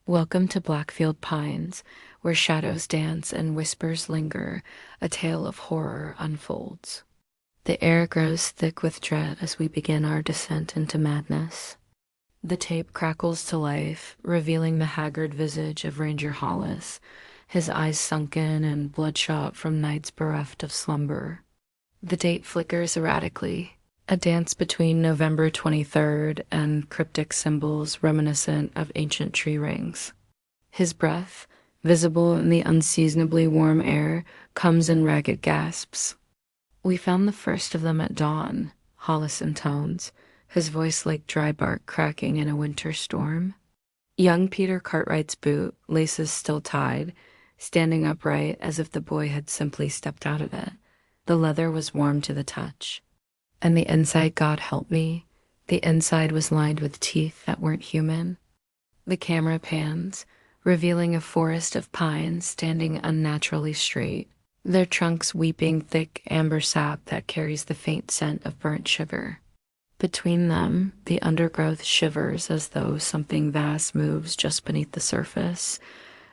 Welcome to Blackfield Pines, where shadows dance and whispers linger, a tale of horror unfolds. The air grows thick with dread as we begin our descent into madness. The tape crackles to life, revealing the haggard visage of Ranger Hollis, his eyes sunken and bloodshot from nights bereft of slumber. The date flickers erratically, a dance between November 23rd and cryptic symbols reminiscent of ancient tree rings. His breath, visible in the unseasonably warm air, comes in ragged gasps. "We found the first of them at dawn," Hollis intones, his voice like dry bark cracking in a winter storm. Young Peter Cartwright's boot, laces still tied, standing upright as if the boy had simply stepped out of it. The leather was warm to the touch. And the inside, God help me, the inside was lined with teeth that weren't human. The camera pans, revealing a forest of pines standing unnaturally straight, their trunks weeping thick amber sap that carries the faint scent of burnt sugar. Between them, the undergrowth shivers as though something vast moves just beneath the surface,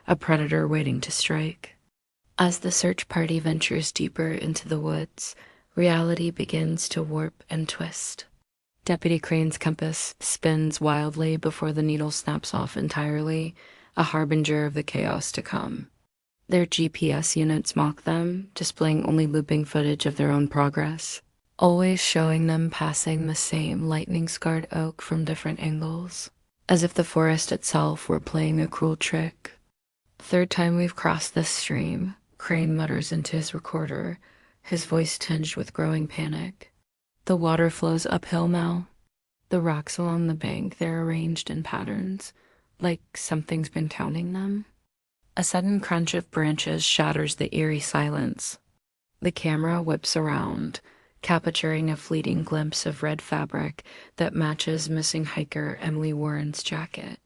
a predator waiting to strike. As the search party ventures deeper into the woods, reality begins to warp and twist. Deputy Crane's compass spins wildly before the needle snaps off entirely, a harbinger of the chaos to come. Their GPS units mock them, displaying only looping footage of their own progress, always showing them passing the same lightning-scarred oak from different angles, as if the forest itself were playing a cruel trick. "Third time we've crossed this stream," Crane mutters into his recorder, his voice tinged with growing panic. "The water flows uphill now. The rocks along the bank, they're arranged in patterns, like something's been counting them." A sudden crunch of branches shatters the eerie silence. The camera whips around, capturing a fleeting glimpse of red fabric that matches missing hiker Emily Warren's jacket.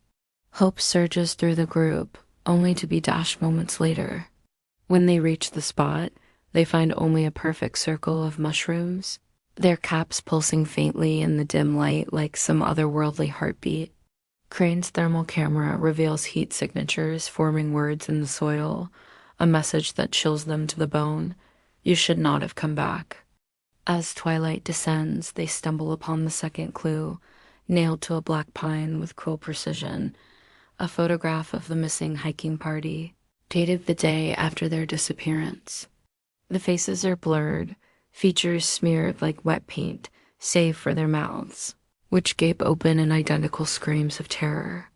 Hope surges through the group, only to be dashed moments later. When they reach the spot, they find only a perfect circle of mushrooms, their caps pulsing faintly in the dim light like some otherworldly heartbeat. Crane's thermal camera reveals heat signatures forming words in the soil, a message that chills them to the bone. You should not have come back. As twilight descends, they stumble upon the second clue, nailed to a black pine with cruel precision, a photograph of the missing hiking party, dated the day after their disappearance. The faces are blurred, features smeared like wet paint, save for their mouths, which gape open in identical screams of terror.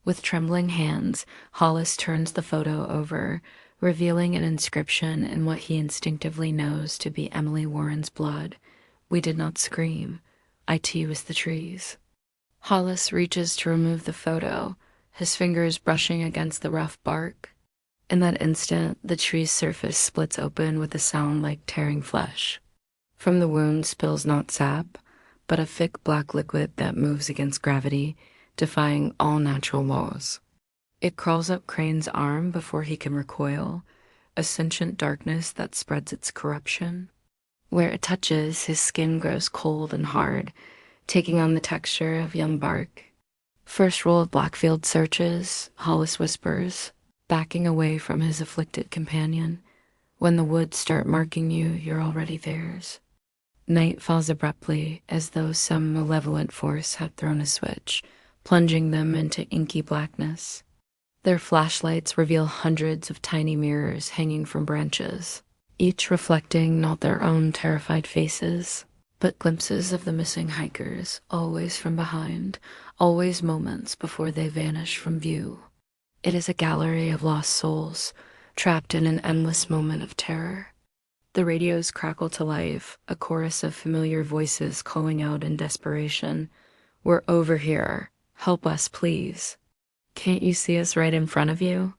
With trembling hands, Hollis turns the photo over, revealing an inscription in what he instinctively knows to be Emily Warren's blood. "We did not scream. IT was the trees." Hollis reaches to remove the photo, his fingers brushing against the rough bark. In that instant, the tree's surface splits open with a sound like tearing flesh. From the wound spills not sap, but a thick black liquid that moves against gravity, defying all natural laws. It crawls up Crane's arm before he can recoil, a sentient darkness that spreads its corruption. Where it touches, his skin grows cold and hard, taking on the texture of young bark. "First roll of Blackfield searches," Hollis whispers, backing away from his afflicted companion. "When the woods start marking you, you're already theirs." Night falls abruptly, as though some malevolent force had thrown a switch, plunging them into inky blackness. Their flashlights reveal hundreds of tiny mirrors hanging from branches, each reflecting not their own terrified faces, but glimpses of the missing hikers, always from behind, always moments before they vanish from view. It is a gallery of lost souls, trapped in an endless moment of terror. The radios crackle to life, a chorus of familiar voices calling out in desperation. "We're over here. Help us, please. Can't you see us right in front of you?"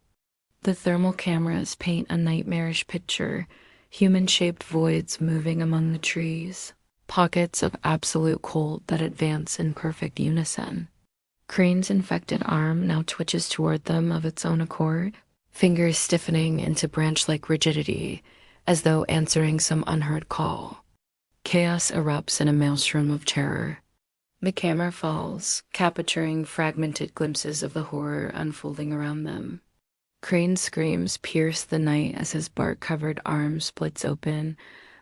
The thermal cameras paint a nightmarish picture, human-shaped voids moving among the trees, pockets of absolute cold that advance in perfect unison. Crane's infected arm now twitches toward them of its own accord, fingers stiffening into branch-like rigidity, as though answering some unheard call. Chaos erupts in a maelstrom of terror. The camera falls, capturing fragmented glimpses of the horror unfolding around them. Crane's screams pierce the night as his bark-covered arm splits open,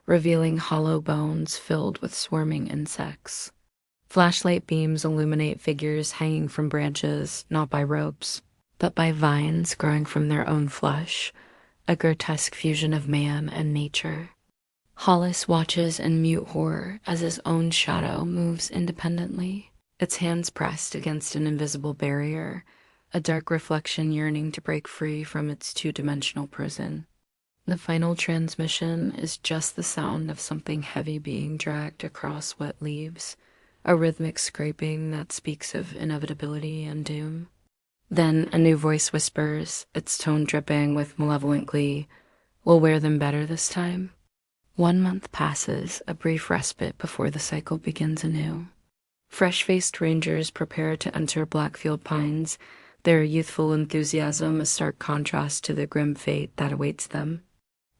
revealing hollow bones filled with swarming insects. Flashlight beams illuminate figures hanging from branches, not by ropes, but by vines growing from their own flesh, a grotesque fusion of man and nature. Hollis watches in mute horror as his own shadow moves independently, its hands pressed against an invisible barrier, a dark reflection yearning to break free from its two-dimensional prison. The final transmission is just the sound of something heavy being dragged across wet leaves, a rhythmic scraping that speaks of inevitability and doom. Then a new voice whispers, its tone dripping with malevolent glee, "We'll wear them better this time." 1 month passes, a brief respite before the cycle begins anew. Fresh-faced rangers prepare to enter Blackfield Pines, their youthful enthusiasm a stark contrast to the grim fate that awaits them.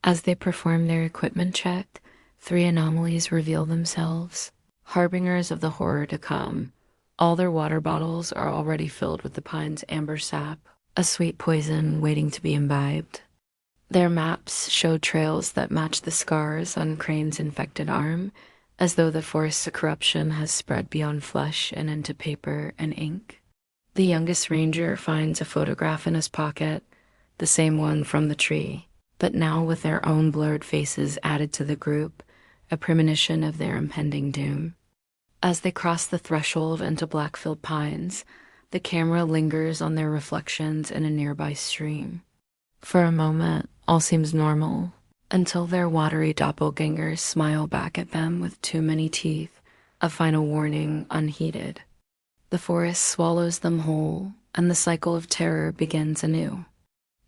As they perform their equipment check, 3 anomalies reveal themselves, harbingers of the horror to come. All their water bottles are already filled with the pine's amber sap, a sweet poison waiting to be imbibed. Their maps show trails that match the scars on Crane's infected arm, as though the force of corruption has spread beyond flesh and into paper and ink. The youngest ranger finds a photograph in his pocket, the same one from the tree, but now with their own blurred faces added to the group, a premonition of their impending doom. As they cross the threshold into Blackfield Pines, the camera lingers on their reflections in a nearby stream. For a moment, all seems normal, until their watery doppelgangers smile back at them with too many teeth, a final warning unheeded. The forest swallows them whole, and the cycle of terror begins anew.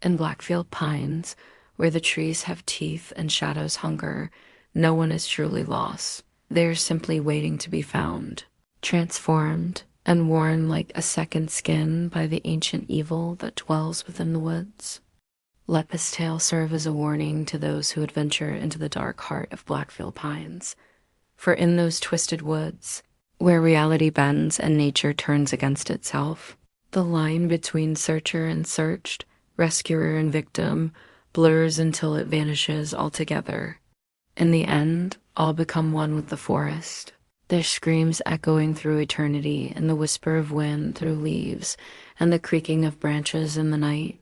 In Blackfield Pines, where the trees have teeth and shadows hunger, no one is truly lost. They are simply waiting to be found, transformed, and worn like a second skin by the ancient evil that dwells within the woods. Let this tale serve as a warning to those who adventure into the dark heart of Blackfield Pines. For in those twisted woods, where reality bends and nature turns against itself, the line between searcher and searched, rescuer and victim, blurs until it vanishes altogether. In the end, all become one with the forest, their screams echoing through eternity in the whisper of wind through leaves and the creaking of branches in the night.